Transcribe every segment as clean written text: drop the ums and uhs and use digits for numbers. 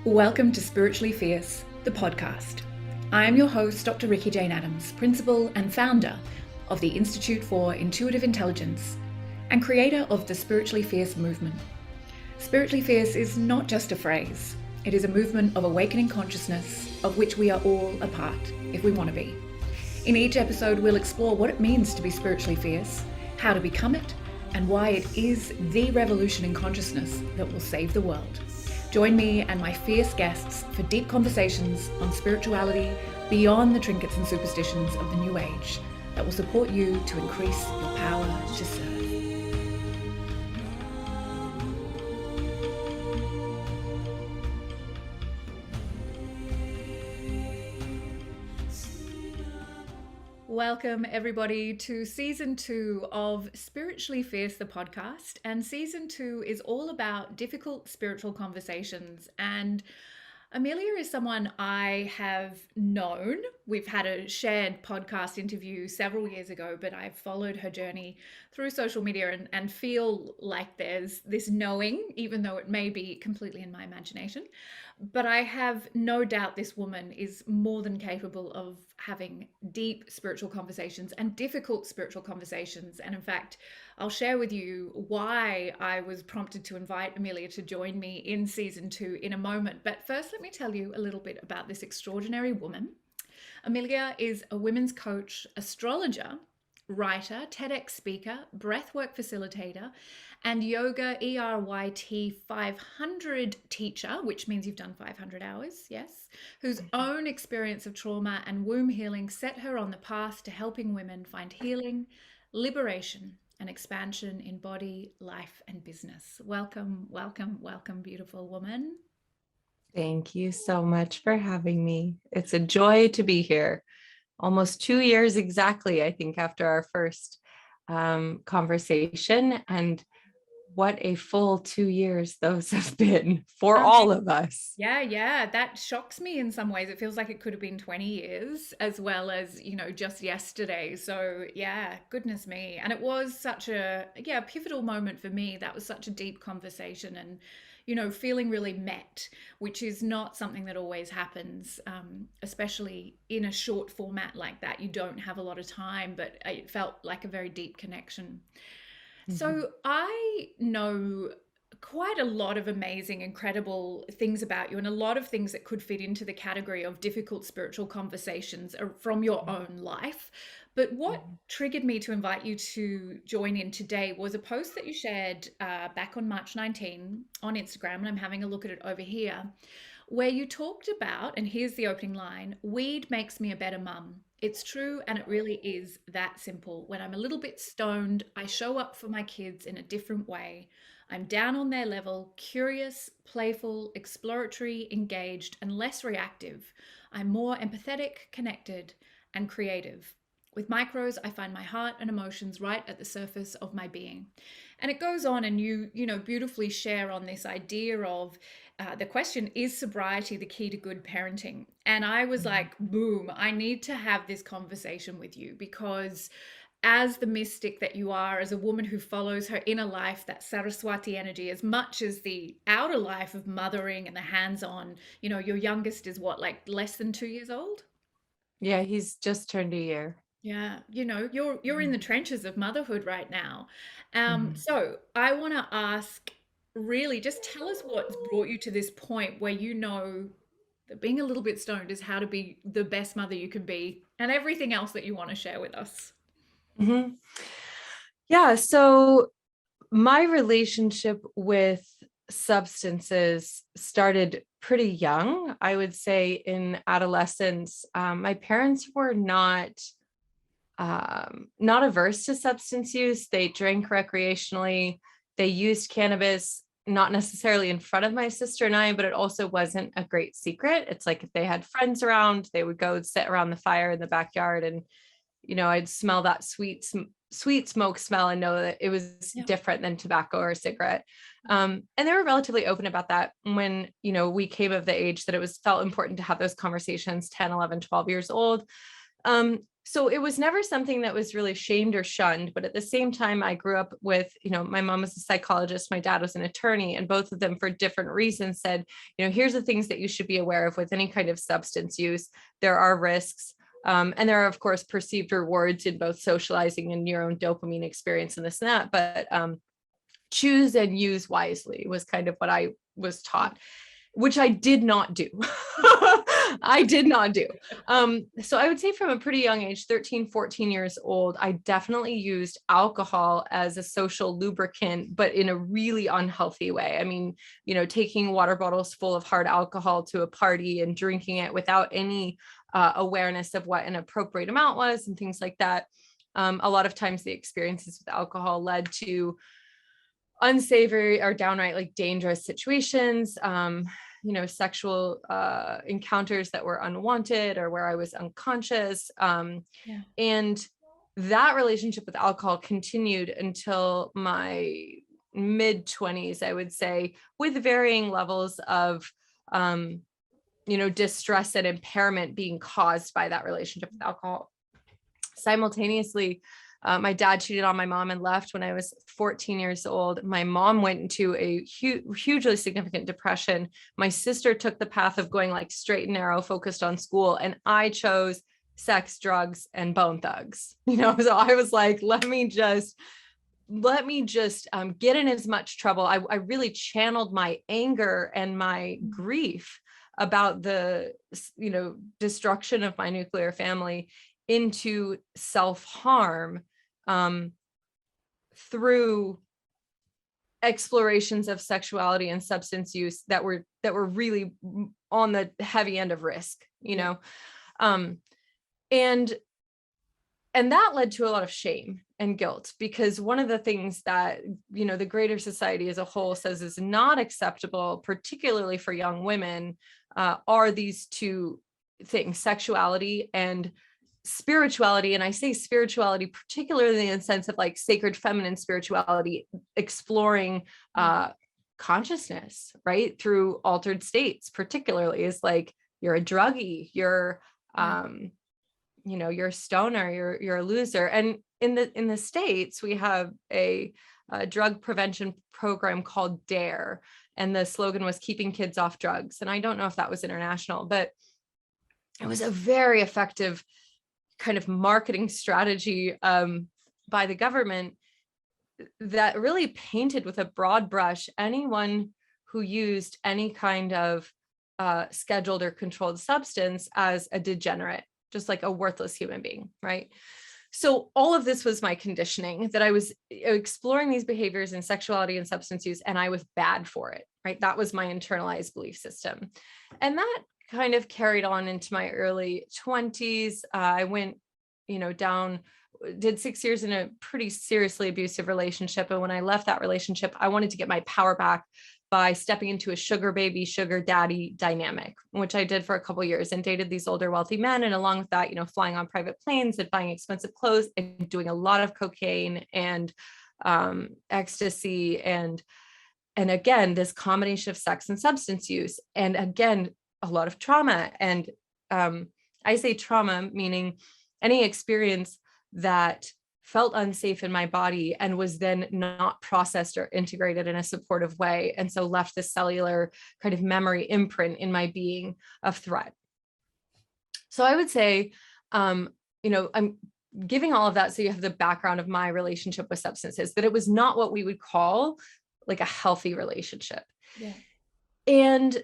Welcome to Spiritually Fierce, the podcast. I am your host, Dr. Ricky Jane Adams, principal and founder of the Institute for Intuitive Intelligence and creator of the Spiritually Fierce movement. Spiritually Fierce is not just a phrase, it is a movement of awakening consciousness of which we are all a part, if we want to be. In each episode, we'll explore what it means to be spiritually fierce, how to become it, and why it is the revolution in consciousness that will save the world. Join me and my fierce guests for deep conversations on spirituality beyond the trinkets and superstitions of the new age that will support you to increase your power to serve. Welcome everybody to season 2 of Spiritually Fierce, the podcast. And season 2 is all about difficult spiritual conversations. And Amelia is someone I have known. We've had a shared podcast interview several years ago, but I've followed her journey through social media and feel like there's this knowing, even though it may be completely in my imagination. But I have no doubt this woman is more than capable of having deep spiritual conversations and difficult spiritual conversations. And in fact, I'll share with you why I was prompted to invite Amelia to join me in season 2 in a moment. But first, let me tell you a little bit about this extraordinary woman. Amelia is a women's coach, astrologer, writer, TEDx speaker, breathwork facilitator, and yoga ERYT 500 teacher, which means you've done 500 hours, yes, whose own experience of trauma and womb healing set her on the path to helping women find healing, liberation, and expansion in body, life, and business. Welcome, welcome, welcome, beautiful woman. Thank you so much for having me. It's a joy to be here. Almost 2 years exactly, I think, after our first conversation. And what a full 2 years those have been for all of us. Yeah, that shocks me in some ways. It feels like it could have been 20 years as well as, just yesterday. So yeah, goodness me. And it was such a pivotal moment for me. That was such a deep conversation and, feeling really met, which is not something that always happens, especially in a short format like that. You don't have a lot of time, but it felt like a very deep connection. So I know quite a lot of amazing, incredible things about you, and a lot of things that could fit into the category of difficult spiritual conversations from your own life. But what triggered me to invite you to join in today was a post that you shared back on March 19 on Instagram, and I'm having a look at it over here, where you talked about, and here's the opening line: weed makes me a better mum. It's true, and it really is that simple. When I'm a little bit stoned, I show up for my kids in a different way. I'm down on their level, curious, playful, exploratory, engaged, and less reactive. I'm more empathetic, connected, and creative. With micros, I find my heart and emotions right at the surface of my being. And it goes on, and you beautifully share on this idea of the question, is sobriety the key to good parenting? And I was like, boom, I need to have this conversation with you, because as the mystic that you are, as a woman who follows her inner life, that Saraswati energy, as much as the outer life of mothering and the hands-on, your youngest is what, like less than 2 years old? Yeah, he's just turned a year. Yeah, you're in the trenches of motherhood right now. Mhm. So I want to ask, really, just tell us what's brought you to this point where that being a little bit stoned is how to be the best mother you can be, and everything else that you want to share with us. Mhm. Yeah, so my relationship with substances started pretty young. I would say in adolescence. My parents were not averse to substance use. They drank recreationally. They used cannabis, not necessarily in front of my sister and I, but it also wasn't a great secret. It's like if they had friends around, they would go sit around the fire in the backyard, and I'd smell that sweet smoke smell and know that it was Yeah. different than tobacco or a cigarette. And they were relatively open about that when, we came of the age that it was felt important to have those conversations, 10, 11, 12 years old. So it was never something that was really shamed or shunned, but at the same time, I grew up with, my mom was a psychologist, my dad was an attorney, and both of them for different reasons said, here's the things that you should be aware of with any kind of substance use. There are risks. And there are, of course, perceived rewards in both socializing and your own dopamine experience and this and that, but choose and use wisely was kind of what I was taught, which I did not do. I did not do. So I would say from a pretty young age, 13, 14 years old, I definitely used alcohol as a social lubricant, but in a really unhealthy way. I mean, taking water bottles full of hard alcohol to a party and drinking it without any awareness of what an appropriate amount was and things like that. A lot of times the experiences with alcohol led to unsavory or downright like dangerous situations, sexual encounters that were unwanted or where I was unconscious. And that relationship with alcohol continued until my mid 20s, I would say, with varying levels of, distress and impairment being caused by that relationship with alcohol. Simultaneously, my dad cheated on my mom and left when I was 14 years old. My mom went into a hugely significant depression. My sister took the path of going like straight and narrow, focused on school. And I chose sex, drugs, and bone thugs. So I was like, let me just get in as much trouble. I really channeled my anger and my grief about the, destruction of my nuclear family into self-harm through explorations of sexuality and substance use that were really on the heavy end of risk, and that led to a lot of shame and guilt, because one of the things that, the greater society as a whole says is not acceptable, particularly for young women, are these two things, sexuality and spirituality. And I say spirituality particularly in the sense of like sacred feminine spirituality, exploring consciousness, right, through altered states, particularly is like, you're a druggie, you're you're a stoner, you're a loser. And in the States, we have a drug prevention program called DARE, and the slogan was keeping kids off drugs. And I don't know if that was international, but it was a very effective kind of marketing strategy by the government that really painted with a broad brush anyone who used any kind of scheduled or controlled substance as a degenerate, just like a worthless human being, right? So all of this was my conditioning, that I was exploring these behaviors in sexuality and substance use, and I was bad for it, right? That was my internalized belief system. And that kind of carried on into my early 20s. I went, did 6 years in a pretty seriously abusive relationship. And when I left that relationship, I wanted to get my power back by stepping into a sugar baby, sugar daddy dynamic, which I did for a couple of years, and dated these older wealthy men. And along with that, flying on private planes and buying expensive clothes and doing a lot of cocaine and ecstasy. And again, this combination of sex and substance use. And again, a lot of trauma. And I say trauma, meaning any experience that felt unsafe in my body and was then not processed or integrated in a supportive way. And so left this cellular kind of memory imprint in my being of threat. So I would say, I'm giving all of that so you have the background of my relationship with substances, that it was not what we would call like a healthy relationship. Yeah. And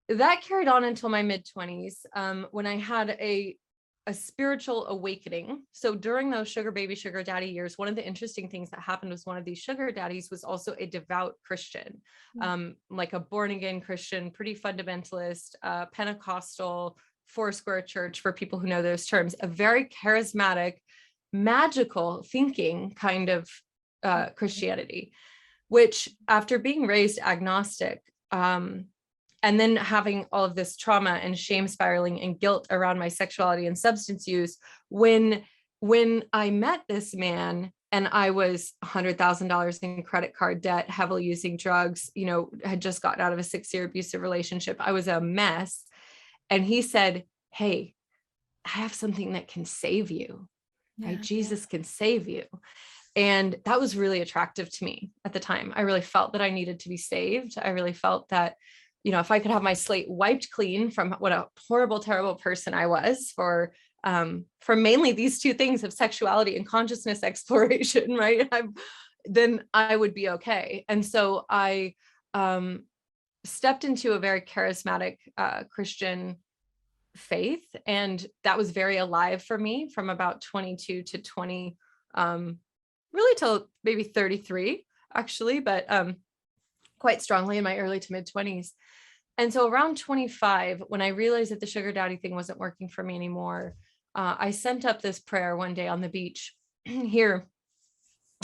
that carried on until my mid 20s, when I had a spiritual awakening. So during those sugar baby, sugar daddy years, one of the interesting things that happened was one of these sugar daddies was also a devout Christian, like a born again Christian, pretty fundamentalist, Pentecostal, Foursquare church for people who know those terms, a very charismatic, magical thinking kind of Christianity, which after being raised agnostic, and then having all of this trauma and shame spiraling and guilt around my sexuality and substance use, when I met this man and I was $100,000 in credit card debt, heavily using drugs, had just gotten out of a 6-year abusive relationship. I was a mess. And he said, "Hey, I have something that can save you, right? Yeah. Jesus can save you. And that was really attractive to me at the time. I really felt that I needed to be saved. I really felt that, if I could have my slate wiped clean from what a horrible, terrible person I was for mainly these two things of sexuality and consciousness exploration, right? Then I would be okay. And so I stepped into a very charismatic Christian faith, and that was very alive for me from about 22 to 20, really till maybe 33 actually, but quite strongly in my early to mid 20s. And so around 25, when I realized that the sugar daddy thing wasn't working for me anymore, I sent up this prayer one day on the beach here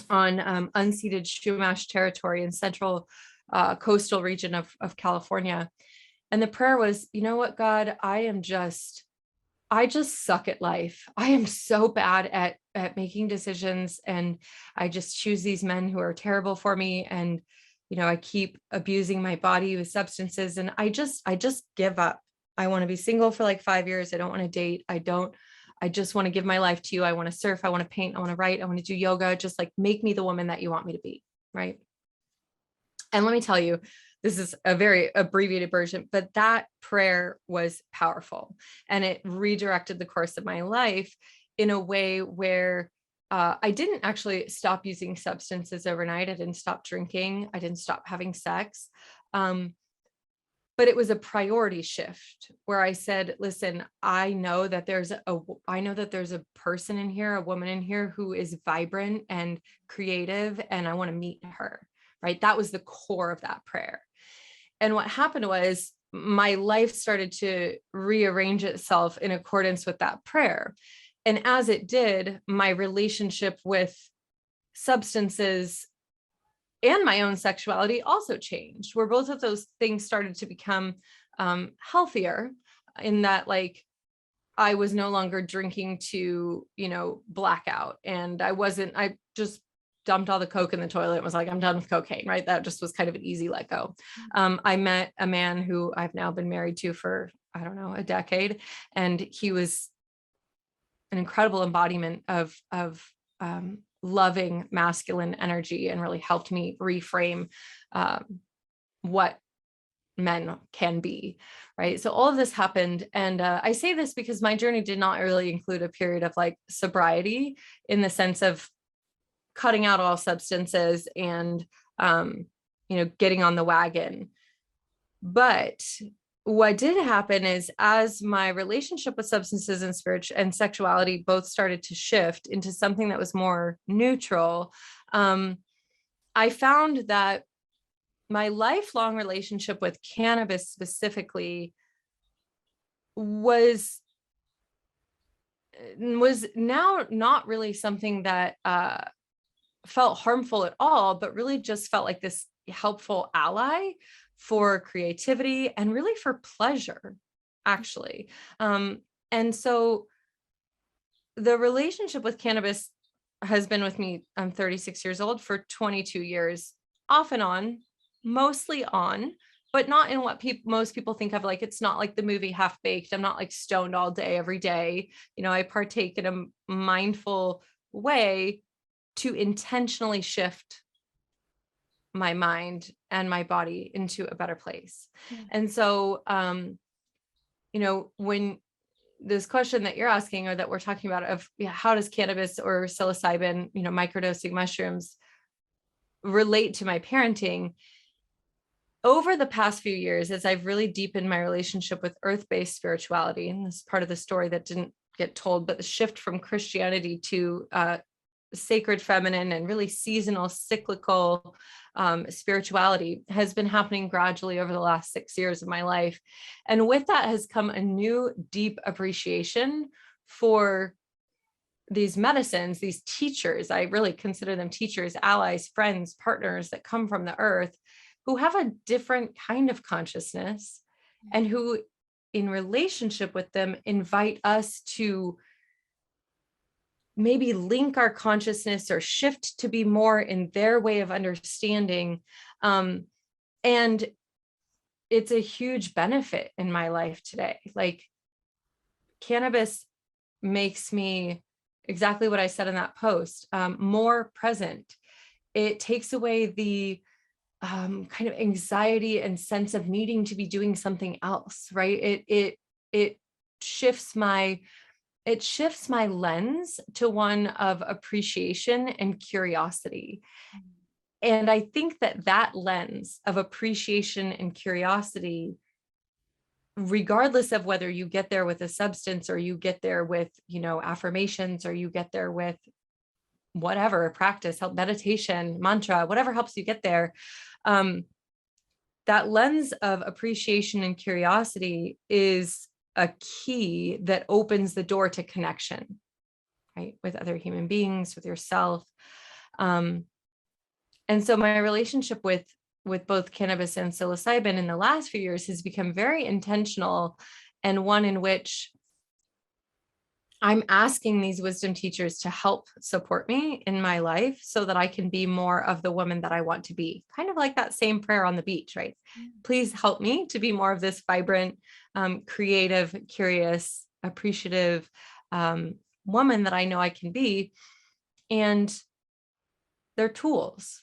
on unceded Chumash territory in central coastal region of California. And the prayer was, you know what, God, I just suck at life. I am so bad at making decisions, and I just choose these men who are terrible for me. And, I keep abusing my body with substances, and I just give up. I want to be single for like 5 years. I don't want to date. I just want to give my life to you. I want to surf. I want to paint. I want to write. I want to do yoga. Just like make me the woman that you want me to be. Right. And let me tell you, this is a very abbreviated version, but that prayer was powerful, and it redirected the course of my life in a way where I didn't actually stop using substances overnight. I didn't stop drinking. I didn't stop having sex. But it was a priority shift where I said, listen, I know that there's a person in here, a woman in here who is vibrant and creative, and I want to meet her. Right. That was the core of that prayer. And what happened was my life started to rearrange itself in accordance with that prayer. And as it did, my relationship with substances and my own sexuality also changed, where both of those things started to become healthier, in that, like, I was no longer drinking to, blackout. And I just dumped all the Coke in the toilet and was like, I'm done with cocaine, right? That just was kind of an easy let go. I met a man who I've now been married to for, I don't know, a decade. And he was an incredible embodiment of loving masculine energy, and really helped me reframe what men can be, right? So all of this happened. And I say this because my journey did not really include a period of like sobriety, in the sense of cutting out all substances and, getting on the wagon. But what did happen is, as my relationship with substances and sexuality both started to shift into something that was more neutral, I found that my lifelong relationship with cannabis specifically was now not really something that felt harmful at all, but really just felt like this helpful ally for creativity and really for pleasure, actually. And so the relationship with cannabis has been with me. I'm 36 years old, for 22 years, off and on, mostly on, but not in what most people think of. Like, it's not like the movie Half Baked. I'm not like stoned all day, every day. I partake in a mindful way to intentionally shift my mind and my body into a better place. Yeah. And so, when this question that you're asking, or that we're talking about, of how does cannabis or psilocybin, microdosing mushrooms, relate to my parenting, over the past few years, as I've really deepened my relationship with earth-based spirituality, and this is part of the story that didn't get told, but the shift from Christianity to sacred feminine and really seasonal, cyclical spirituality has been happening gradually over the last 6 years of my life. And with that has come a new deep appreciation for these medicines, these teachers. I really consider them teachers, allies, friends, partners that come from the earth, who have a different kind of consciousness, and who, in relationship with them, invite us to maybe link our consciousness or shift to be more in their way of understanding. And it's a huge benefit in my life today. Like, cannabis makes me exactly what I said in that post, more present. It takes away the kind of anxiety and sense of needing to be doing something else, right? It shifts my lens to one of appreciation and curiosity. And I think that that lens of appreciation and curiosity, regardless of whether you get there with a substance or you get there with, affirmations, or you get there with whatever practice, help, meditation, mantra, whatever helps you get there, that lens of appreciation and curiosity is a key that opens the door to connection, right, with other human beings, with yourself. And so my relationship with both cannabis and psilocybin in the last few years has become very intentional, and one in which I'm asking these wisdom teachers to help support me in my life so that I can be more of the woman that I want to be. Kind of like that same prayer on the beach, right? Please help me to be more of this vibrant, creative, curious, appreciative woman that I know I can be. And they're tools.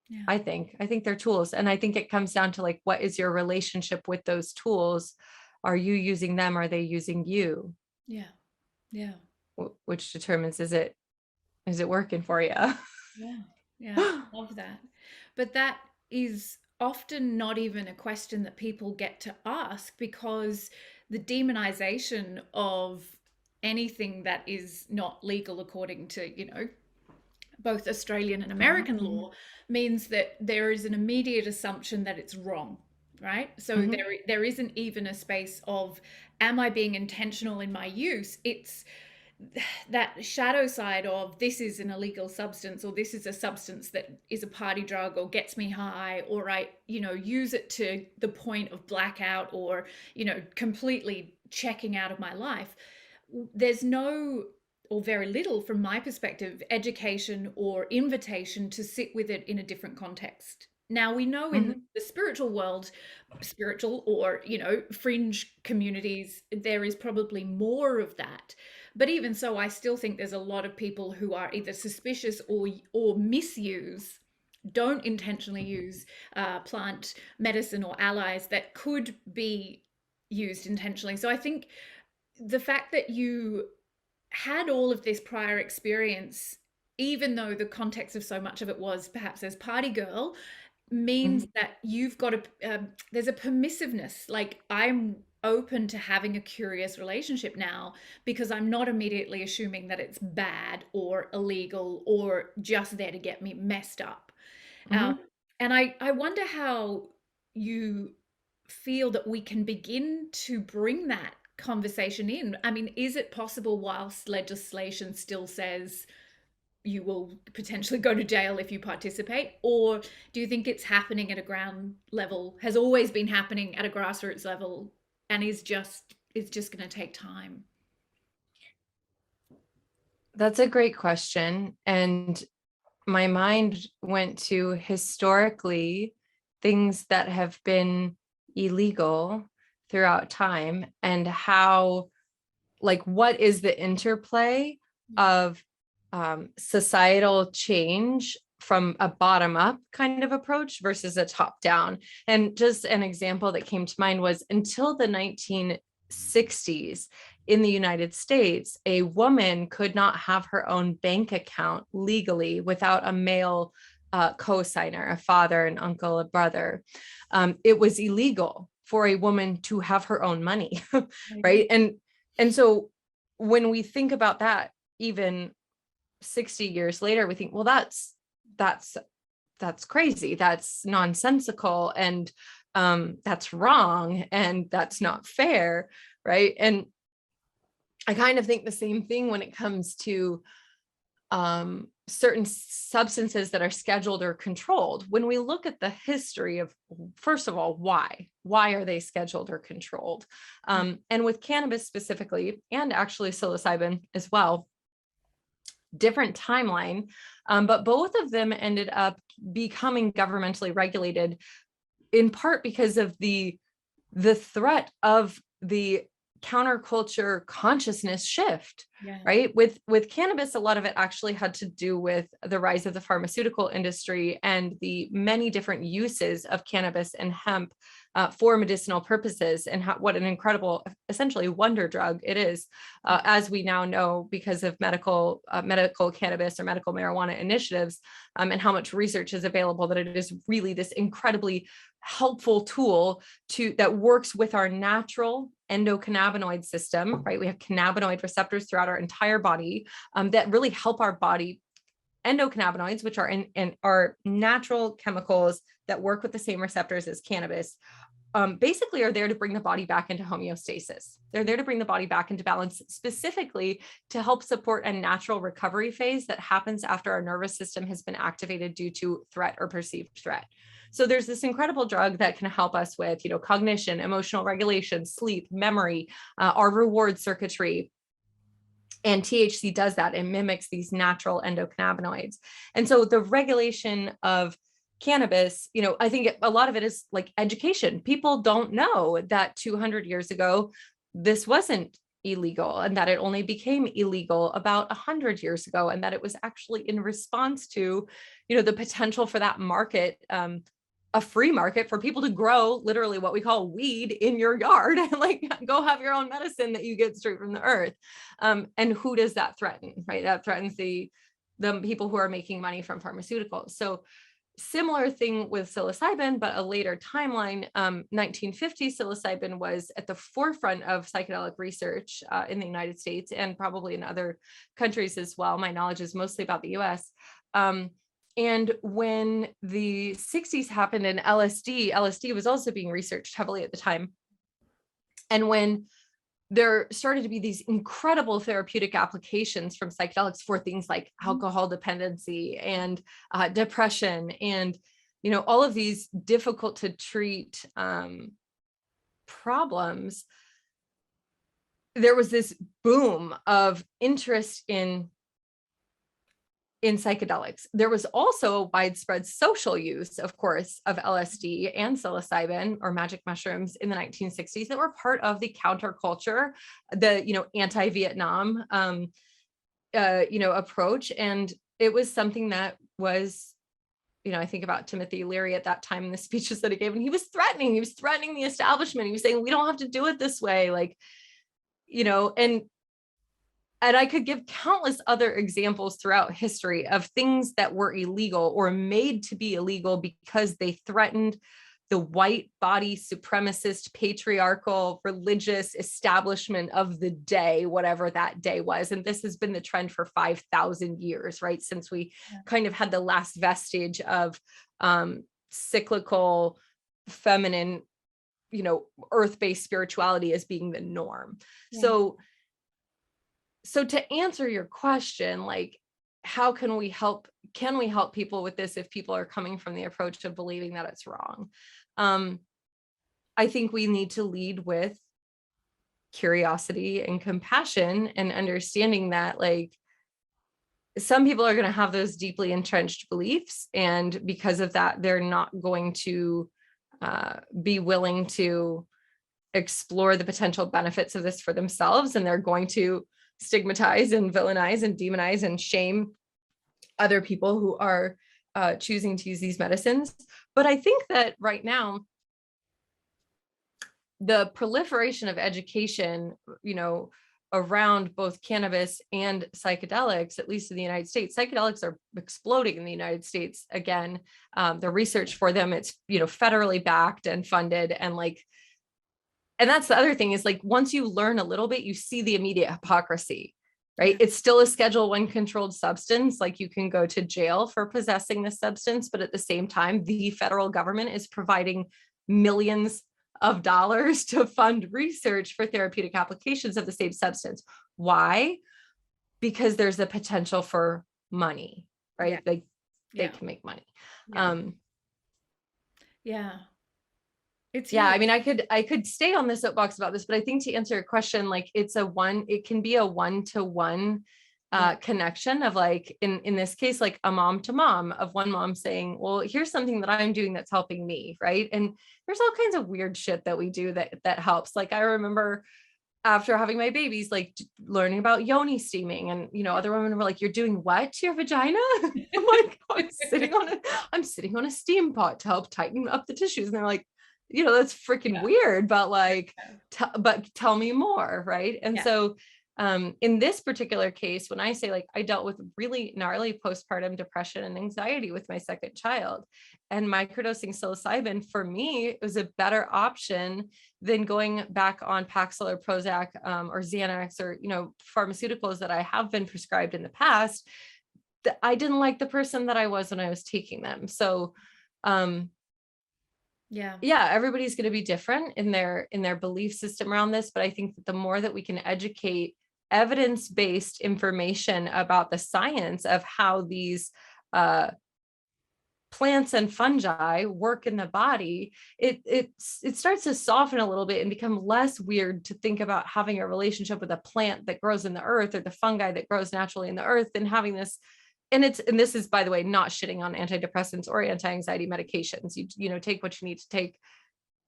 Yeah. I think they're tools. And I think it comes down to, like, what is your relationship with those tools? Are you using them? Are they using you? Yeah. Yeah. Which determines, is it working for you? Yeah. Yeah. Love that. But that is often not even a question that people get to ask, because the demonization of anything that is not legal according to, both Australian and American Mhm. law means that there is an immediate assumption that it's wrong, right? So Mhm. there isn't even a space of, am I being intentional in my use? It's that shadow side of, this is an illegal substance, or this is a substance that is a party drug or gets me high, or I use it to the point of blackout, or completely checking out of my life. There's no, or very little from my perspective, education or invitation to sit with it in a different context. Now, we know in Mhm. the spiritual world, spiritual or fringe communities, there is probably more of that. But even so, I still think there's a lot of people who are either suspicious or misuse, don't intentionally use plant medicine or allies that could be used intentionally. So I think the fact that you had all of this prior experience, even though the context of so much of it was perhaps as party girl, means Mhm. that you've got there's a permissiveness. Like, I'm open to having a curious relationship now, because I'm not immediately assuming that it's bad or illegal or just there to get me messed up. um, Mhm. and I wonder how you feel that we can begin to bring that conversation in. I mean, is it possible, whilst legislation still says you will potentially go to jail if you participate? Or do you think it's happening at a ground level, has always been happening at a grassroots level, and is just going to take time? That's a great question. And my mind went to, historically, things that have been illegal throughout time, and how, like, what is the interplay of societal change from a bottom up kind of approach versus a top down. And just an example that came to mind was, until the 1960s in the United States, a woman could not have her own bank account legally without a male co-signer, a father, an uncle, a brother. It was illegal for a woman to have her own money, right? And so when we think about that, even 60 years later, we think, well, that's crazy. That's nonsensical. And that's wrong. And that's not fair. Right. And I kind of think the same thing when it comes to certain substances that are scheduled or controlled. When we look at the history of, first of all, why are they scheduled or controlled? And with cannabis specifically, and actually psilocybin as well, different timeline, but both of them ended up becoming governmentally regulated, in part because of the threat of the counterculture consciousness shift, Yeah. right? With cannabis, a lot of it actually had to do with the rise of the pharmaceutical industry and the many different uses of cannabis and hemp for medicinal purposes, and what an incredible, essentially wonder drug it is, as we now know, because of medical cannabis or medical marijuana initiatives, and how much research is available, that it is really this incredibly helpful tool that works with our natural endocannabinoid system, right? We have cannabinoid receptors throughout our entire body that really help our body. Endocannabinoids, which are in our natural chemicals that work with the same receptors as cannabis, basically are there to bring the body back into homeostasis. They're there to bring the body back into balance, specifically to help support a natural recovery phase that happens after our nervous system has been activated due to threat or perceived threat. So there's this incredible drug that can help us with, cognition, emotional regulation, sleep, memory, our reward circuitry. And THC does that. It mimics these natural endocannabinoids. And so the regulation of cannabis, I think a lot of it is like education. People don't know that 200 years ago, this wasn't illegal, and that it only became illegal about 100 years ago, and that it was actually in response to, the potential for that market, a free market for people to grow literally what we call weed in your yard and like go have your own medicine that you get straight from the earth. And who does that threaten, right? That threatens the people who are making money from pharmaceuticals. So similar thing with psilocybin, but a later timeline. 1950, psilocybin was at the forefront of psychedelic research in the United States and probably in other countries as well. My knowledge is mostly about the US. And when the 60s happened in LSD was also being researched heavily at the time. And when there started to be these incredible therapeutic applications from psychedelics for things like alcohol dependency and depression and, all of these difficult to treat problems, there was this boom of interest in psychedelics. There was also widespread social use, of course, of LSD and psilocybin or magic mushrooms in the 1960s that were part of the counterculture, the, anti-Vietnam, approach. And it was something that was, I think about Timothy Leary at that time in the speeches that he gave, and he was threatening the establishment. He was saying, we don't have to do it this way. Like, and I could give countless other examples throughout history of things that were illegal or made to be illegal because they threatened the white body supremacist, patriarchal, religious establishment of the day, whatever that day was. And this has been the trend for 5,000 years, right? Since we kind of had the last vestige of cyclical, feminine, earth-based spirituality as being the norm. Yeah. So to answer your question, like, how can we help people with this if people are coming from the approach of believing that it's wrong? I think we need to lead with curiosity and compassion and understanding that, like, some people are going to have those deeply entrenched beliefs, and because of that, they're not going to be willing to explore the potential benefits of this for themselves, and they're going to stigmatize and villainize and demonize and shame other people who are choosing to use these medicines. But I think that right now, the proliferation of education, around both cannabis and psychedelics, at least in the United States, psychedelics are exploding in the United States. Again, the research for them, it's, federally backed and funded, and that's the other thing is, like, once you learn a little bit, you see the immediate hypocrisy, right? It's still a Schedule I controlled substance. Like, you can go to jail for possessing this substance, but at the same time, the federal government is providing millions of dollars to fund research for therapeutic applications of the same substance. Why? Because there's a potential for money, right? They can make money. It's I mean, I could stay on the soapbox about this, but I think to answer your question, like, it can be a one-to-one connection of, like, in this case, like a mom to mom, of one mom saying, well, here's something that I'm doing that's helping me, right? And there's all kinds of weird shit that we do that helps. Like, I remember after having my babies, like learning about yoni steaming, and Yeah. other women were like, "You're doing what to your vagina?" I'm like, I'm sitting on a steam pot to help tighten up the tissues, and they're like, that's freaking weird, but like, but tell me more, right? And Yeah. so, in this particular case, when I say like I dealt with really gnarly postpartum depression and anxiety with my second child, and microdosing psilocybin for me was a better option than going back on Paxil or Prozac, or Xanax, or pharmaceuticals that I have been prescribed in the past. That I didn't like the person that I was when I was taking them. So um Yeah. yeah, everybody's going to be different in their belief system around this, but I think that the more that we can educate evidence-based information about the science of how these uh plants and fungi work in the body, it starts to soften a little bit and become less weird to think about having a relationship with a plant that grows in the earth, or the fungi that grows naturally in the earth, than having this. And this is, by the way, not shitting on antidepressants or anti-anxiety medications. You take what you need to take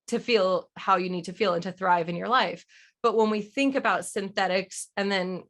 to feel how you need to feel and to thrive in your life. But when we think about synthetics and then,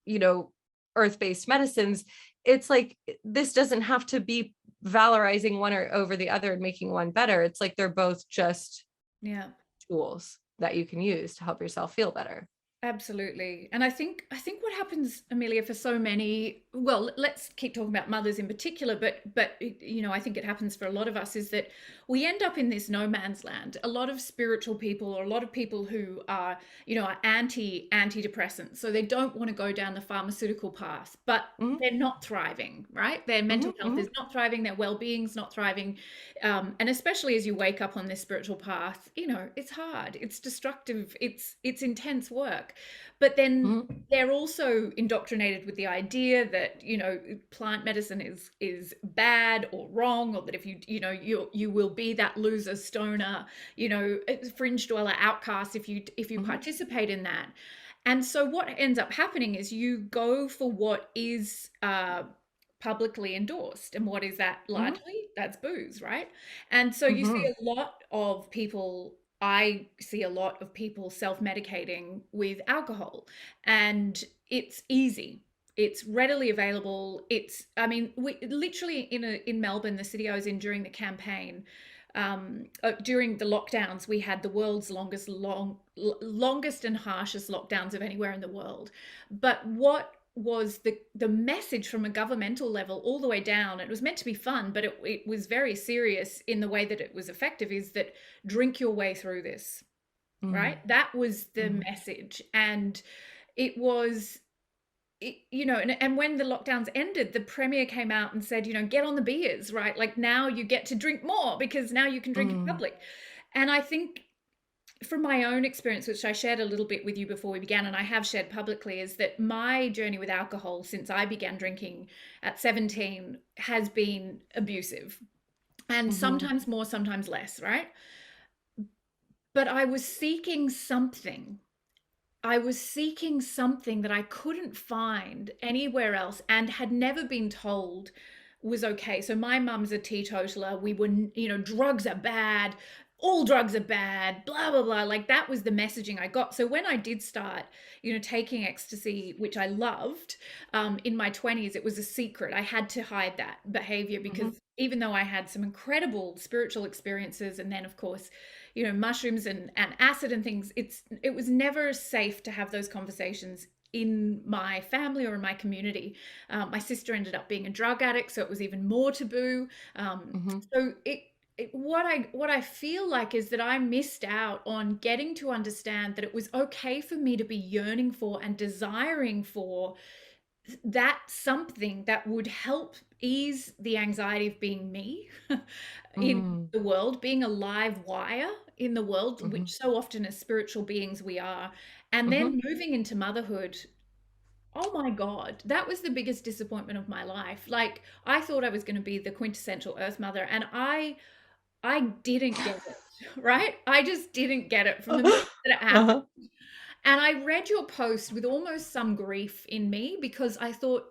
you know, earth-based medicines, it's like this doesn't have to be valorizing one or over the other and making one better. It's like they're both just Yeah. tools that you can use to help yourself feel better. Absolutely. And I think what happens, Amelia, for so many, well, let's keep talking about mothers in particular, but I think it happens for a lot of us, is that we end up in this no man's land. A lot of spiritual people, or a lot of people who are antidepressants. So they don't want to go down the pharmaceutical path, but Mm-hmm, they're not thriving, right? Their mental health mm-hmm, is not thriving, their well-being's not thriving. And especially as you wake up on this spiritual path, it's hard, it's destructive, it's intense work. But then mm-hmm, they're also indoctrinated with the idea that plant medicine is bad or wrong, or that if you will be that loser stoner, fringe dweller outcast if you mm-hmm, participate in that. And so what ends up happening is you go for what is publicly endorsed. And what is that mm-hmm, largely? That's booze, right? And so you see mm-hmm, a lot of people, I see a lot of people self-medicating with alcohol, and it's easy. It's readily available. I mean, we literally in Melbourne, the city I was in during the campaign, during the lockdowns, we had the world's longest and harshest lockdowns of anywhere in the world. But what was the message from a governmental level all the way down? It was meant to be fun, but it was very serious in the way that it was effective, is that drink your way through this, right? That was the mm-hmm, message. And it was and when the lockdowns ended, the premier came out and said, get on the beers, right? Like, now you get to drink more because now you can drink in mm-hmm, public. And I think, from my own experience, which I shared a little bit with you before we began, and I have shared publicly, is that my journey with alcohol since I began drinking at 17 has been abusive, and mm-hmm, sometimes more, sometimes less, right? But I was seeking something. I was seeking something that I couldn't find anywhere else and had never been told was okay. So my mum's a teetotaler. We were, drugs are bad. All drugs are bad, blah, blah, blah. Like, that was the messaging I got. So when I did start, taking ecstasy, which I loved, in my 20s, it was a secret. I had to hide that behavior mm-hmm, because even though I had some incredible spiritual experiences, and then, of course, mushrooms and acid and things, it was never safe to have those conversations in my family or in my community. My sister ended up being a drug addict, so it was even more taboo. mm-hmm, So what I feel like is that I missed out on getting to understand that it was okay for me to be yearning for and desiring for that something that would help ease the anxiety of being me in mm-hmm, the world, being a live wire in the world, mm-hmm, which so often as spiritual beings we are. And then moving into motherhood, oh my God, that was the biggest disappointment of my life. Like, I thought I was going to be the quintessential earth mother, and I didn't get it, right? I just didn't get it from the minute that it happened. uh-huh, And I read your post with almost some grief in me, because I thought,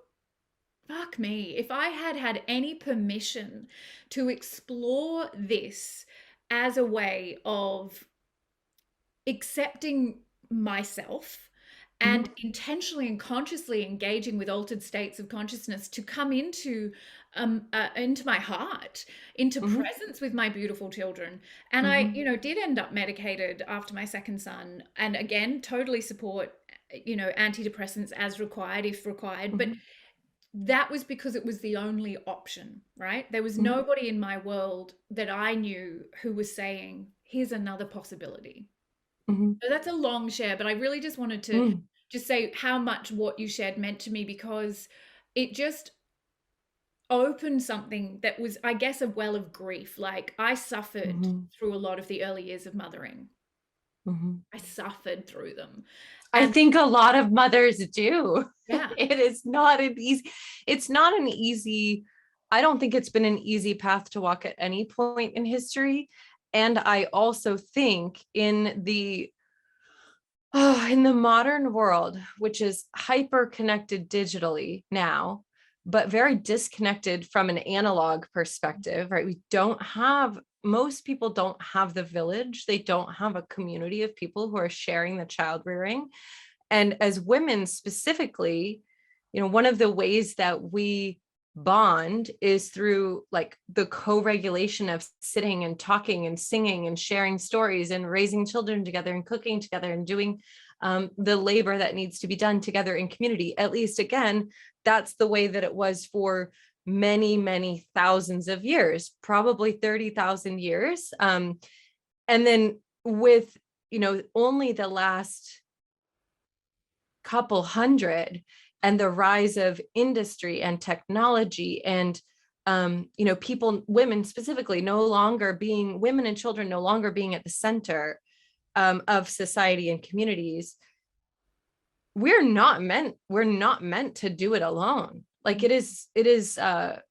fuck me, if I had had any permission to explore this as a way of accepting myself and Mhm, intentionally and consciously engaging with altered states of consciousness to come into my heart, into mhm, presence with my beautiful children. And I, mhm, did end up medicated after my second son, and again totally support, antidepressants as required if required, but mhm, that was because it was the only option, right? There was mhm, nobody in my world that I knew who was saying, here's another possibility. mhm, So that's a long share, but I really just wanted to mhm, just say how much what you shared meant to me, because it just opened something that was, I guess, a well of grief. Like, I suffered mhm, through a lot of the early years of mothering. mhm. I suffered through them. I And think a lot of mothers do. yeah, It's not an easy, I don't think it's been an easy path to walk at any point in history. And I also think in the modern world, which is hyper connected digitally now, but very disconnected from an analog perspective, right? Most people don't have the village. They don't have a community of people who are sharing the child rearing. And as women specifically, one of the ways that we bond is through like the co-regulation of sitting and talking and singing and sharing stories and raising children together and cooking together and doing the labor that needs to be done together in community. At least, again, that's the way that it was for many, many thousands of years, probably 30,000 years. And then with, only the last couple hundred and the rise of industry and technology and people, women specifically, women and children no longer being at the center of society and communities. We're not meant to do it alone. Like it is a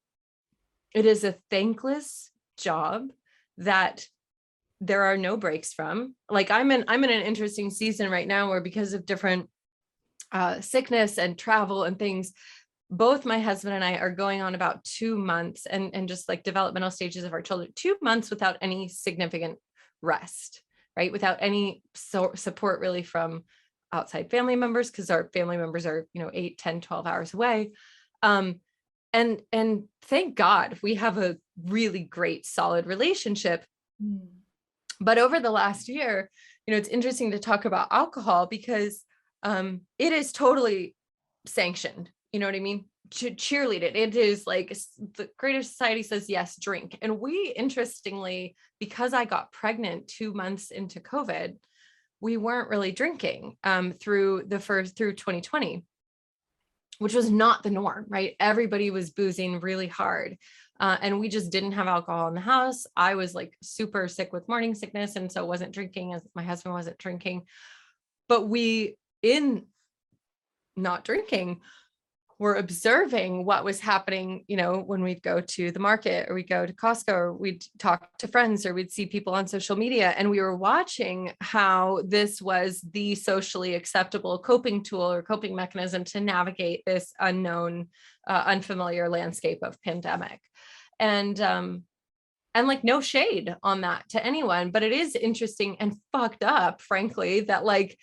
thankless job that there are no breaks from. Like I'm in an interesting season right now where, because of different sickness and travel and things, both my husband and I are going on about 2 months and just like developmental stages of our children, 2 months without any significant rest, right? Without any support really from outside family members, because our family members are, 8, 10, 12 hours away. Um, and thank God we have a really great, solid relationship. mm, But over the last year, it's interesting to talk about alcohol because it is totally sanctioned. You know what I mean? Cheerleaded. It is like the Greater Society says, yes, drink. And we, interestingly, because I got pregnant 2 months into COVID, we weren't really drinking through 2020, which was not the norm, right? Everybody was boozing really hard. And we just didn't have alcohol in the house. I was like super sick with morning sickness, and so wasn't drinking, as my husband wasn't drinking. But in not drinking, were observing what was happening, when we'd go to the market or we go to Costco or we'd talk to friends or we'd see people on social media, and we were watching how this was the socially acceptable coping tool or coping mechanism to navigate this unknown, unfamiliar landscape of pandemic. And like, no shade on that to anyone, but it is interesting and fucked up, frankly, that like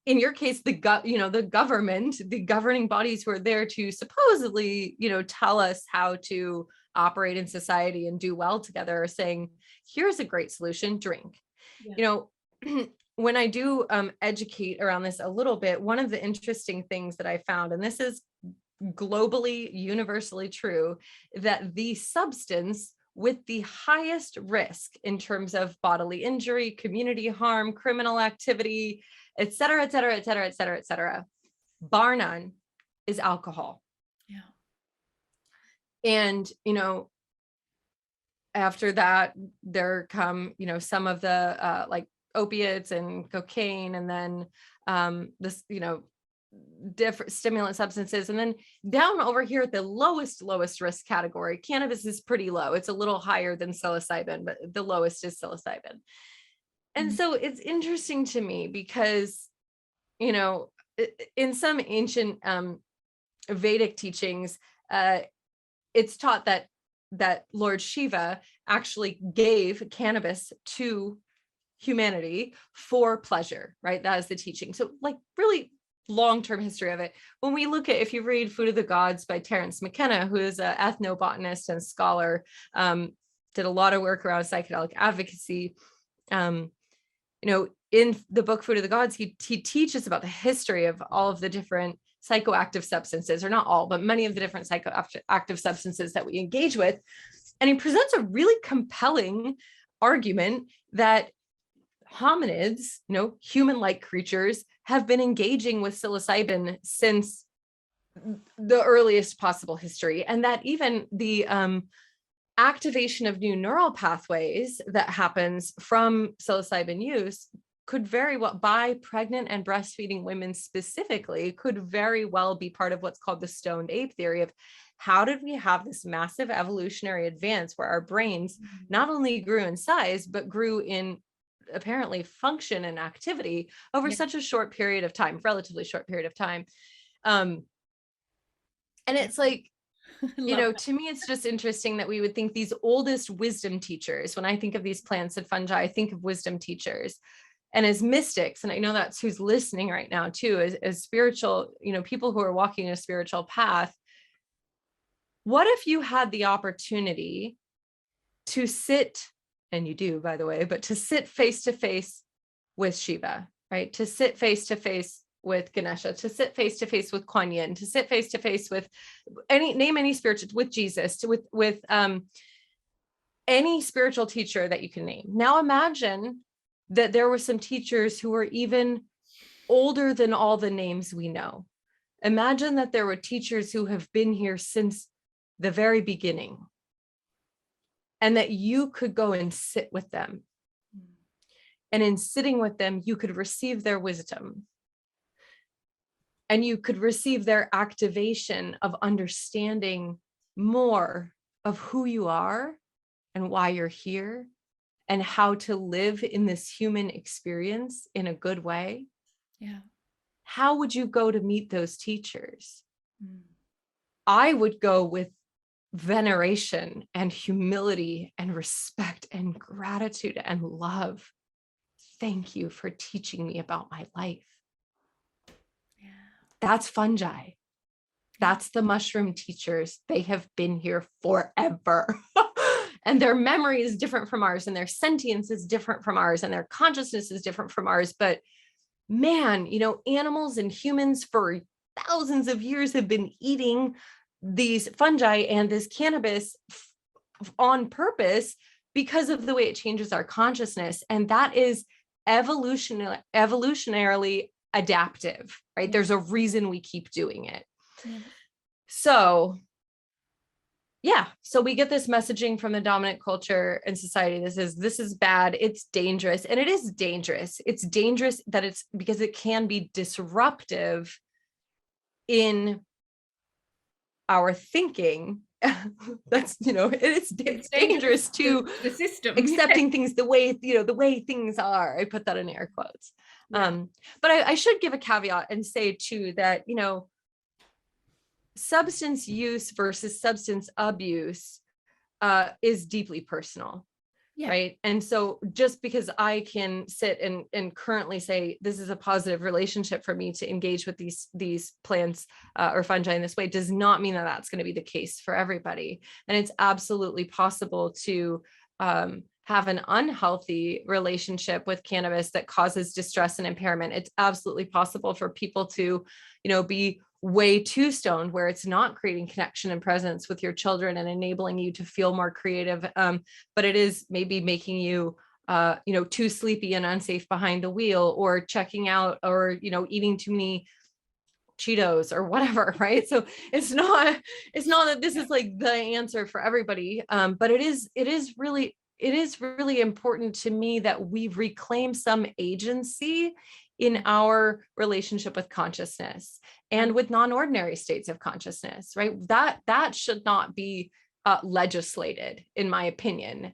in your case, the government, the governing bodies who are there to supposedly, tell us how to operate in society and do well together are saying, here's a great solution, drink. yeah. You know, when I do educate around this a little bit, one of the interesting things that I found, and this is globally, universally true, that the substance with the highest risk in terms of bodily injury, community harm, criminal activity, et cetera, et cetera, et cetera, et cetera, et cetera, bar none, is alcohol. Yeah. And, after that, there come, some of the like opiates and cocaine, and then this, different stimulant substances. And then down over here at the lowest risk category, cannabis is pretty low. It's a little higher than psilocybin, but the lowest is psilocybin. And Mm, so it's interesting to me because, you know, in some ancient Vedic teachings, it's taught that Lord Shiva actually gave cannabis to humanity for pleasure, right? That is the teaching. So like really long-term history of it. When we look at, if you read Food of the Gods by Terence McKenna, who is an ethnobotanist and scholar, did a lot of work around psychedelic advocacy. In the book Food of the Gods, he teaches about the history of all of the different psychoactive substances, or not all, but many of the different psychoactive substances that we engage with. And he presents a really compelling argument that hominids, human-like creatures, have been engaging with psilocybin since the earliest possible history, and that even the activation of new neural pathways that happens from psilocybin use could very well, by pregnant and breastfeeding women specifically, could very well be part of what's called the stoned ape theory of how did we have this massive evolutionary advance where our brains not only grew in size, but grew in apparently function and activity over such a short period of time, relatively short period of time. And it's like, to me, it's just interesting that we would think these oldest wisdom teachers, when I think of these plants and fungi, I think of wisdom teachers. And as mystics, and I know that's who's listening right now too, as spiritual, people who are walking a spiritual path, what if you had the opportunity to sit, and you do, by the way, but to sit face to face with Shiva, right? To sit face to face with Ganesha, to sit face to face with Kuan Yin, to sit face to face with any spiritual, with Jesus, with any spiritual teacher that you can name. Now imagine that there were some teachers who were even older than all the names we know. Imagine that there were teachers who have been here since the very beginning, and that you could go and sit with them. And in sitting with them, you could receive their wisdom. And you could receive their activation of understanding more of who you are and why you're here and how to live in this human experience in a good way. Yeah. How would you go to meet those teachers? I would go with veneration and humility and respect and gratitude and love. Thank you for teaching me about my life. Yeah. That's fungi. That's the mushroom teachers. They have been here forever. And their memory is different from ours, and their sentience is different from ours, and their consciousness is different from ours. But man, animals and humans for thousands of years have been eating these fungi and this cannabis on purpose because of the way it changes our consciousness. And that is evolutionarily adaptive, right? There's a reason we keep doing it. So we get this messaging from the dominant culture and society. This is bad. It's dangerous. And it is dangerous. It's dangerous that it's because it can be disruptive in our thinking. That's, it's dangerous to the system, accepting things the way things are. I put that in air quotes. But I should give a caveat and say too that, substance use versus substance abuse is deeply personal. Right. And so just because I can sit and currently say this is a positive relationship for me to engage with these plants or fungi in this way does not mean that that's going to be the case for everybody. And it's absolutely possible to have an unhealthy relationship with cannabis that causes distress and impairment. It's absolutely possible for people to, be way too stoned where it's not creating connection and presence with your children and enabling you to feel more creative. But it is maybe making you, too sleepy and unsafe behind the wheel, or checking out, or, eating too many Cheetos or whatever. Right. So it's not that this is like the answer for everybody. But it is really important to me that we reclaim some agency in our relationship with consciousness and with non-ordinary states of consciousness, right? That should not be legislated, in my opinion,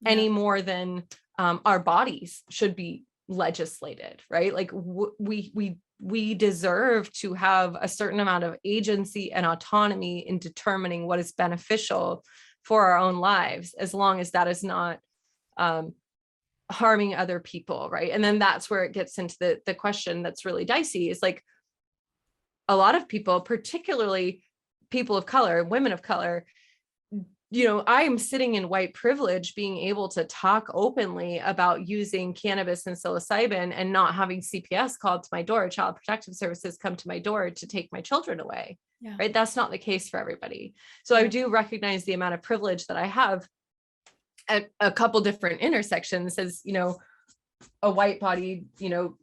any more than our bodies should be legislated, right? Like we deserve to have a certain amount of agency and autonomy in determining what is beneficial for our own lives, as long as that is not harming other people, right? And then that's where it gets into the question that's really dicey, is like, a lot of people, particularly people of color, women of color, I am sitting in white privilege being able to talk openly about using cannabis and psilocybin and not having CPS called to my door, Child Protective Services come to my door to take my children away. Yeah. Right? That's not the case for everybody. So Yeah. I do recognize the amount of privilege that I have at a couple different intersections as, a white bodied,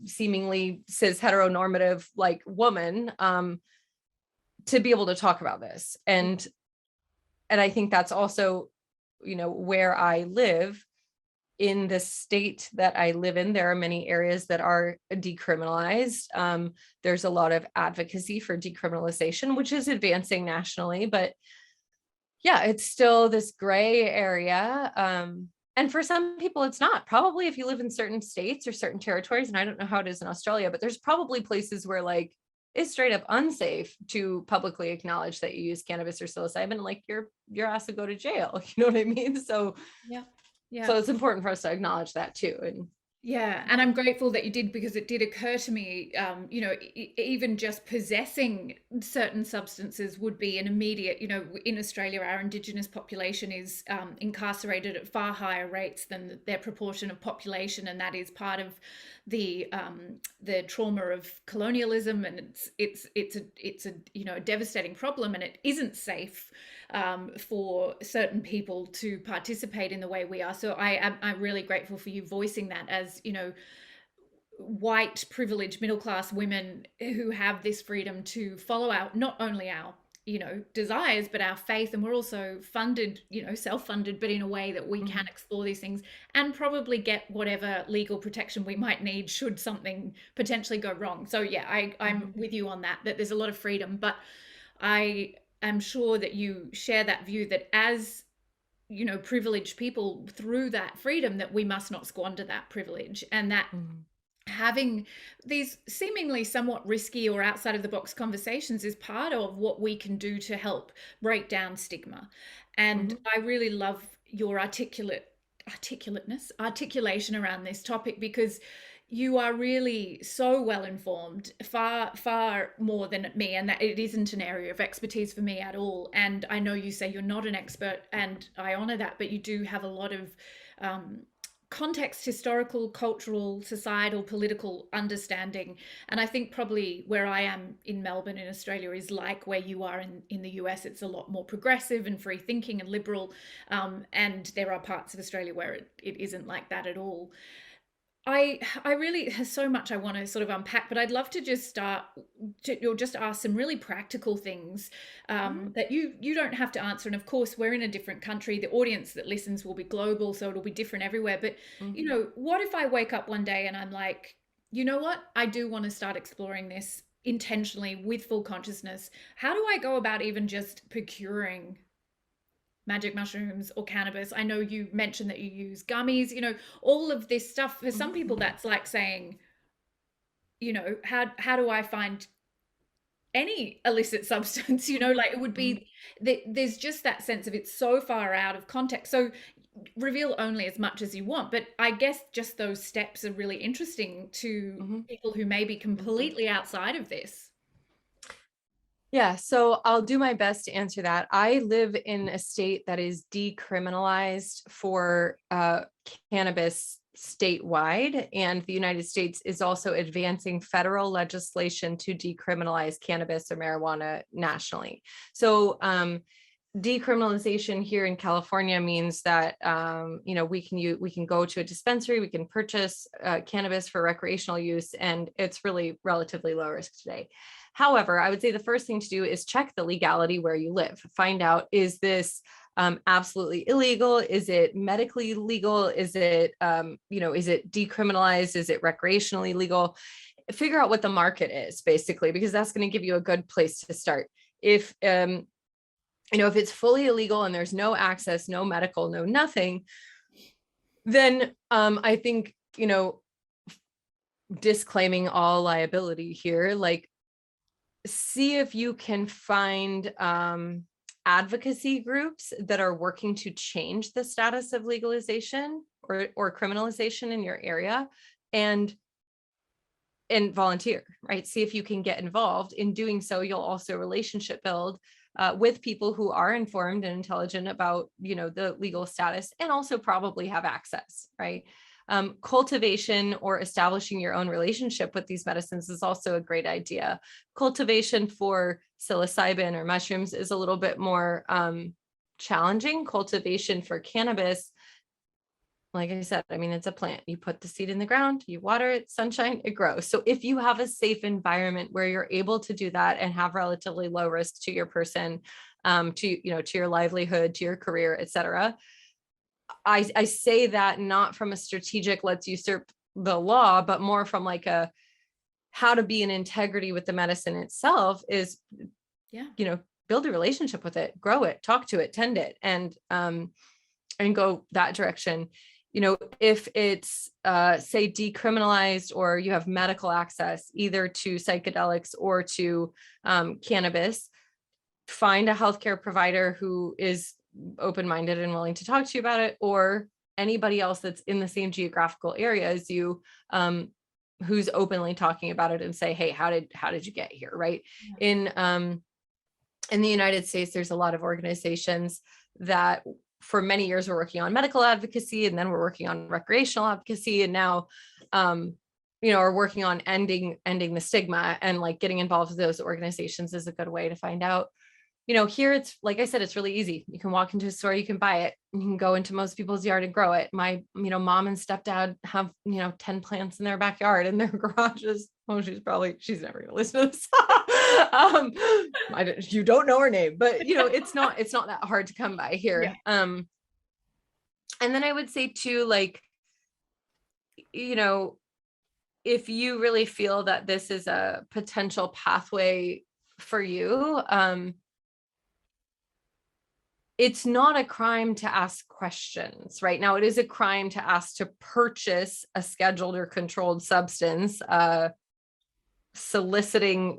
seemingly cis heteronormative like woman, to be able to talk about this. And I think that's also, where I live. In the state that I live in, there are many areas that are decriminalized. There's a lot of advocacy for decriminalization, which is advancing nationally, but yeah, it's still this gray area. And for some people, it's not. Probably if you live in certain states or certain territories, and I don't know how it is in Australia, but there's probably places where like it's straight up unsafe to publicly acknowledge that you use cannabis or psilocybin, like your ass would go to jail. You know what I mean? So Yeah. Yeah. it's important for us to acknowledge that too. And Yeah, and I'm grateful that you did, because it did occur to me, even just possessing certain substances would be an immediate, in Australia, our Indigenous population is incarcerated at far higher rates than their proportion of population, and that is part of the trauma of colonialism, and it's a devastating problem, and it isn't safe for certain people to participate in the way we are. So I'm really grateful for you voicing that as, white privileged middle class women who have this freedom to follow out not only our desires, but our faith. And we're also funded, self-funded, but in a way that we can explore these things and probably get whatever legal protection we might need should something potentially go wrong. So yeah, I'm with you on that there's a lot of freedom, but I am sure that you share that view that as privileged people, through that freedom, that we must not squander that privilege, and that having these seemingly somewhat risky or outside of the box conversations is part of what we can do to help break down stigma. And I really love your articulation around this topic, because you are really so well informed, far more than me, and that it isn't an area of expertise for me at all. And I know you say you're not an expert, and I honor that, but you do have a lot of context, historical, cultural, societal, political understanding. And I think probably where I am in Melbourne in Australia is like where you are in the US. It's a lot more progressive and free thinking and liberal, and there are parts of Australia where it isn't like that at all. I really, there's so much I want to sort of unpack, but I'd love to just start or just ask some really practical things that you don't have to answer. And of course, we're in a different country. The audience that listens will be global, so it'll be different everywhere. But what if I wake up one day and I'm like, you know what? I do want to start exploring this intentionally with full consciousness. How do I go about even just procuring magic mushrooms or cannabis? I know you mentioned that you use gummies, all of this stuff. For some people, that's like saying, how do I find any illicit substance? Like it would be, there's just that sense of it's so far out of context. So reveal only as much as you want. But I guess just those steps are really interesting to people who may be completely outside of this. Yeah, so I'll do my best to answer that. I live in a state that is decriminalized for cannabis statewide, and the United States is also advancing federal legislation to decriminalize cannabis or marijuana nationally. So decriminalization here in California means that we can go to a dispensary, we can purchase cannabis for recreational use, and it's really relatively low risk today. However, I would say the first thing to do is check the legality where you live. Find out, is this absolutely illegal? Is it medically legal? Is it, is it decriminalized? Is it recreationally legal? Figure out what the market is, basically, because that's going to give you a good place to start. If it's fully illegal and there's no access, no medical, no nothing, then I think, disclaiming all liability here, like, see if you can find advocacy groups that are working to change the status of legalization or criminalization in your area, and volunteer, right? See if you can get involved. In doing so, you'll also relationship build with people who are informed and intelligent about, the legal status, and also probably have access, right? Cultivation or establishing your own relationship with these medicines is also a great idea. Cultivation for psilocybin or mushrooms is a little bit more challenging. Cultivation for cannabis, like I said, I mean, it's a plant. You put the seed in the ground, you water it, sunshine, it grows. So if you have a safe environment where you're able to do that and have relatively low risk to your person, to your livelihood, to your career, et cetera, I say that not from a strategic let's usurp the law, but more from like a how to be in integrity with the medicine itself is, build a relationship with it, grow it, talk to it, tend it, and go that direction. If it's say decriminalized, or you have medical access either to psychedelics or to cannabis, find a healthcare provider who is open-minded and willing to talk to you about it, or anybody else that's in the same geographical area as you, who's openly talking about it, and say, hey, how did you get here, right? Yeah. In the United States, there's a lot of organizations that for many years we're working on medical advocacy, and then we're working on recreational advocacy, and now are working on ending the stigma, and like getting involved with those organizations is a good way to find out. Here it's like I said, it's really easy. You can walk into a store, you can buy it, you can go into most people's yard and grow it. My, mom and stepdad have, 10 plants in their backyard, in their garages. Oh, she's never gonna listen to this. You don't know her name, but it's not that hard to come by here. Yeah. And then I would say too, like, if you really feel that this is a potential pathway for you, it's not a crime to ask questions. Right now, it is a crime to ask to purchase a scheduled or controlled substance, soliciting,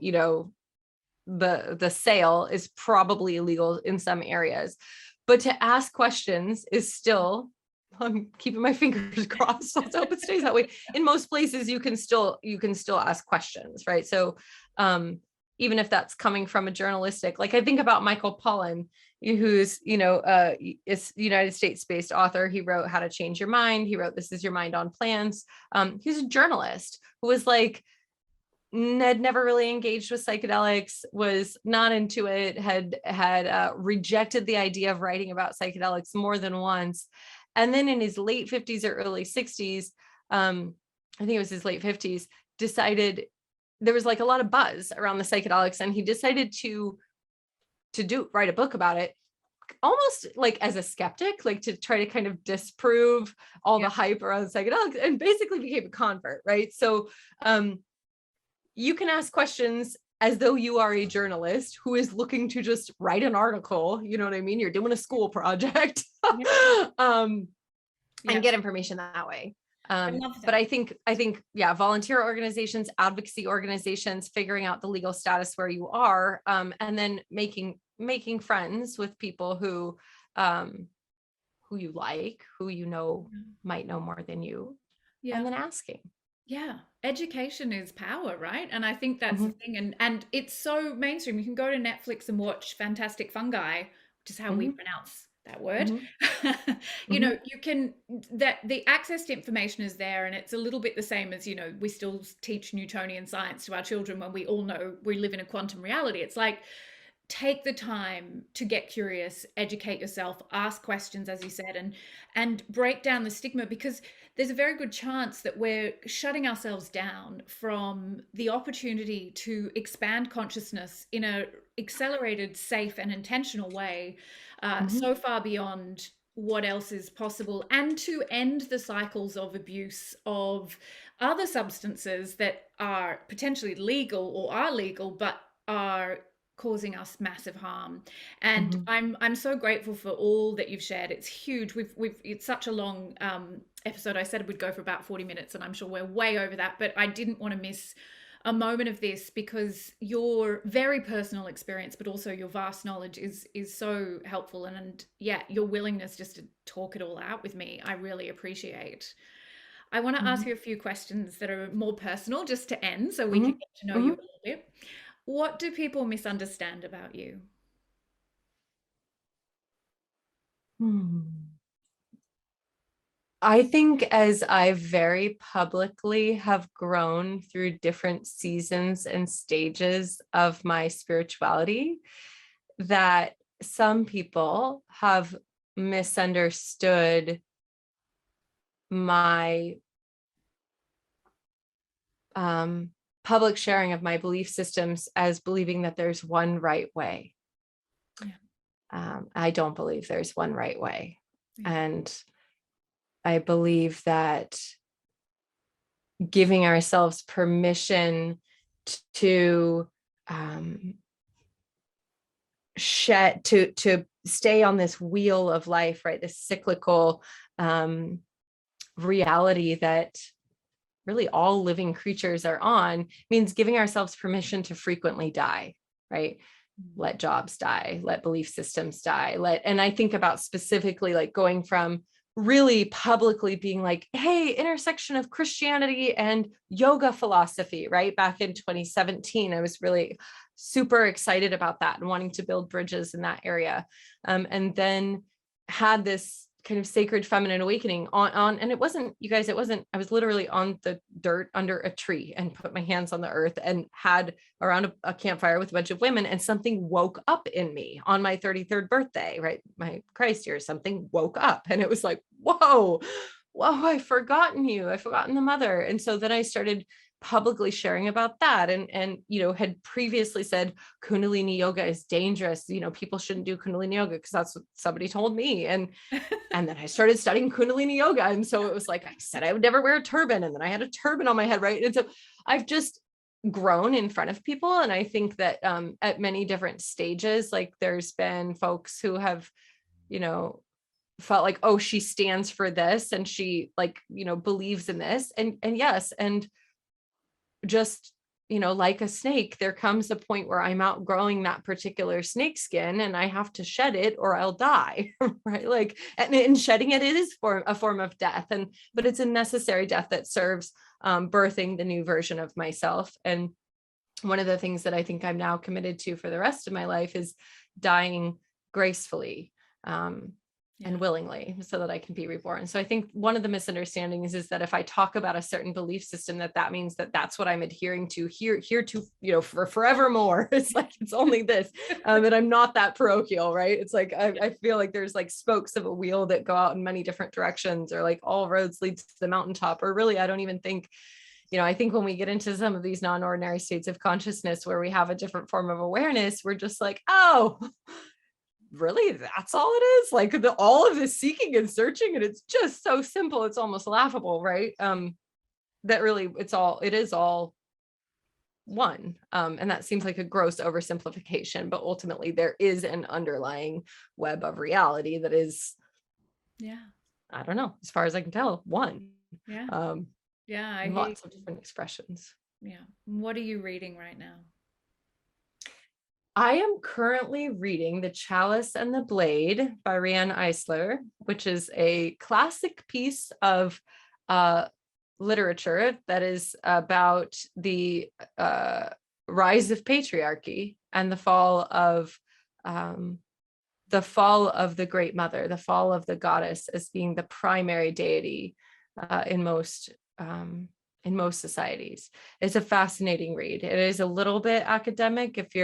the sale is probably illegal in some areas, but to ask questions is still, I'm keeping my fingers crossed. Let's hope it stays that way. In most places, you can still ask questions, right? So even if that's coming from a journalistic, like I think about Michael Pollan, who's, is United States-based author. He wrote How to Change Your Mind. He wrote This Is Your Mind on Plants. He's a journalist who was like, had never really engaged with psychedelics, was not into it, had rejected the idea of writing about psychedelics more than once. And then in his late 50s or early 60s, I think it was his late 50s, decided there was like a lot of buzz around the psychedelics, and he decided to write a book about it, almost like as a skeptic, like to try to kind of disprove all the hype around psychedelics, and basically became a convert, right? So you can ask questions as though you are a journalist who is looking to just write an article, you know what I mean? You're doing a school project, and get information that way. I love that. But I think, volunteer organizations, advocacy organizations, figuring out the legal status where you are, and then making friends with people who you like, who might know more than you, and then asking. Yeah, education is power, right? And I think that's the thing. And it's so mainstream. You can go to Netflix and watch Fantastic Fungi, which is how we pronounce that word. You can, that the access to information is there, and it's a little bit the same as, we still teach Newtonian science to our children when we all know we live in a quantum reality. It's like, take the time to get curious, educate yourself, ask questions, as you said, and break down the stigma, because there's a very good chance that we're shutting ourselves down from the opportunity to expand consciousness in a accelerated, safe, and intentional way, so far beyond what else is possible, and to end the cycles of abuse of other substances that are potentially legal or are legal but are causing us massive harm. And I'm so grateful for all that you've shared. It's huge. It's such a long episode. I said we'd go for about 40 minutes, and I'm sure we're way over that, but I didn't want to miss a moment of this, because your very personal experience, but also your vast knowledge is so helpful. And yeah, your willingness just to talk it all out with me, I really appreciate. I want to ask Mhm. you a few questions that are more personal just to end so we can Mhm. get to know you a Mhm. little bit. What do people misunderstand about you? Hmm. I think as I very publicly have grown through different seasons and stages of my spirituality, that some people have misunderstood my public sharing of my belief systems as believing that there's one right way. Yeah, I don't believe there's one right way. yeah, And I believe that giving ourselves permission to um, shed to stay on this wheel of life, right? This cyclical um, reality that really all living creatures are on, means giving ourselves permission to frequently die, right? mm, Let jobs die, let belief systems die, and I think about specifically like going from really publicly being like, hey, intersection of Christianity and yoga philosophy, right? Back in 2017, I was really super excited about that and wanting to build bridges in that area. And then had this kind of sacred feminine awakening on, and it wasn't, you guys, it wasn't, I was literally on the dirt under a tree and put my hands on the earth and had around a campfire with a bunch of women, and something woke up in me on my 33rd birthday, right? My Christ year, something woke up and it was like, whoa, I've forgotten you. I've forgotten the mother. And so then I started publicly sharing about that, and had previously said Kundalini yoga is dangerous, people shouldn't do Kundalini yoga because that's what somebody told me. And then I started studying Kundalini yoga. And so it was like, I said I would never wear a turban. And then I had a turban on my head, right? And so I've just grown in front of people. And I think that at many different stages, like there's been folks who have, you know, felt like, oh, she stands for this and she like, believes in this. And yes, and just like a snake, there comes a point where I'm outgrowing that particular snake skin and I have to shed it or I'll die. Right, like, and shedding it is a form of death, but it's a necessary death that serves birthing the new version of myself. And one of the things that I think I'm now committed to for the rest of my life is dying gracefully, yeah, and willingly, so that I can be reborn. So I think one of the misunderstandings is that if I talk about a certain belief system, that means that that's what I'm adhering to here to, for forevermore. It's like, it's only this, and I'm not that parochial, right? It's like, I feel like there's like spokes of a wheel that go out in many different directions, or like all roads lead to the mountaintop, or really, I don't even think, I think when we get into some of these non-ordinary states of consciousness where we have a different form of awareness, we're just like, oh, really, that's all it is? Like all of this seeking and searching, and it's just so simple, it's almost laughable, right? That really, it is all one. And that seems like a gross oversimplification, but ultimately there is an underlying web of reality that is, yeah, I don't know, as far as I can tell, one. yeah, um yeah. I in hear you. lots of different expressions. Yeah. What are you reading right now? I am currently reading The Chalice and the Blade by Riane Eisler, which is a classic piece of uh, literature that is about the rise of patriarchy and um, the fall of the Great Mother, the fall of the goddess as being the primary deity in most societies. It's a fascinating read. It is a little bit academic if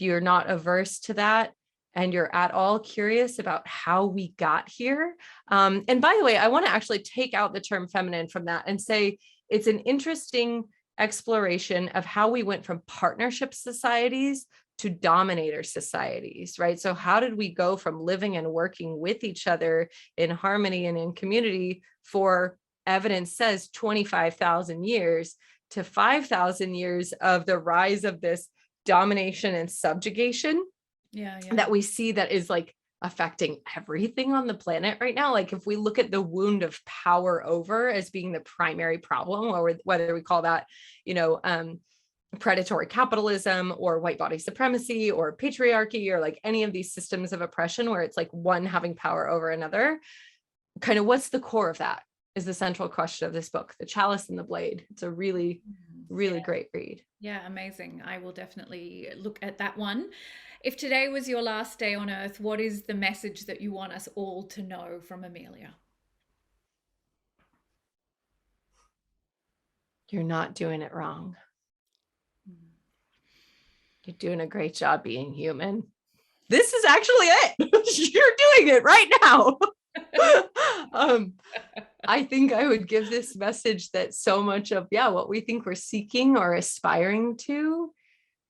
you're not averse to that and you're at all curious about how we got here. And by the way, I want to actually take out the term feminine from that and say it's an interesting exploration of how we went from partnership societies to dominator societies, right? So how did we go from living and working with each other in harmony and in community for, evidence says, 25,000 years to 5,000 years of the rise of this domination and subjugation Yeah, yeah, that we see, that is like affecting everything on the planet right now. Like if we look at the wound of power over as being the primary problem, or whether we call that, predatory capitalism or white body supremacy or patriarchy, or like any of these systems of oppression where it's like one having power over another, kind of what's the core of that is the central question of this book, The Chalice and the Blade. It's a really, really great read. Yeah, amazing. I will definitely look at that one. If today was your last day on earth, what is the message that you want us all to know from Amelia? You're not doing it wrong. You're doing a great job being human. This is actually it. You're doing it right now. I think I would give this message that so much of, what we think we're seeking or aspiring to,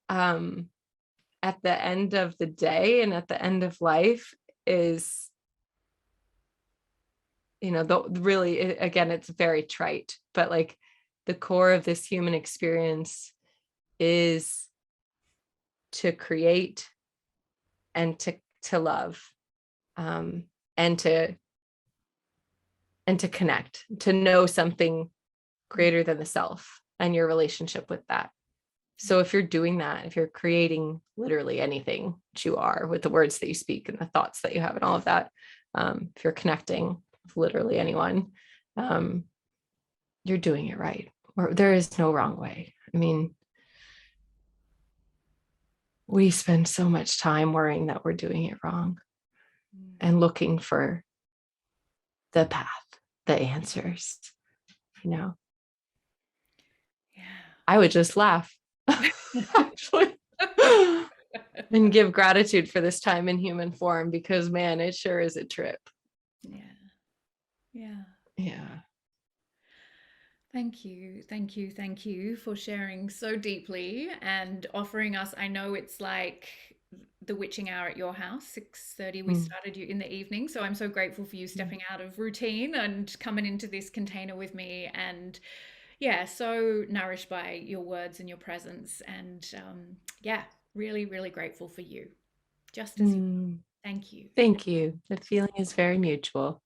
at the end of the day and at the end of life is, really, again, it's very trite, but like the core of this human experience is to create and to love, and to connect, to know something greater than the self and your relationship with that. So if you're doing that, if you're creating literally anything that you are with the words that you speak and the thoughts that you have and all of that, if you're connecting with literally anyone, you're doing it right. Or there is no wrong way. I mean, we spend so much time worrying that we're doing it wrong and looking for the path, the answers, Yeah. I would just laugh actually and give gratitude for this time in human form, because man, it sure is a trip. Yeah. Thank you. Thank you. Thank you for sharing so deeply and offering us. I know it's like the witching hour at your house, 6:30. We started you in the evening. So I'm so grateful for you stepping out of routine and coming into this container with me. And so nourished by your words and your presence. And really, really grateful for you. Just as you. Thank you. Thank you. The feeling is very mutual.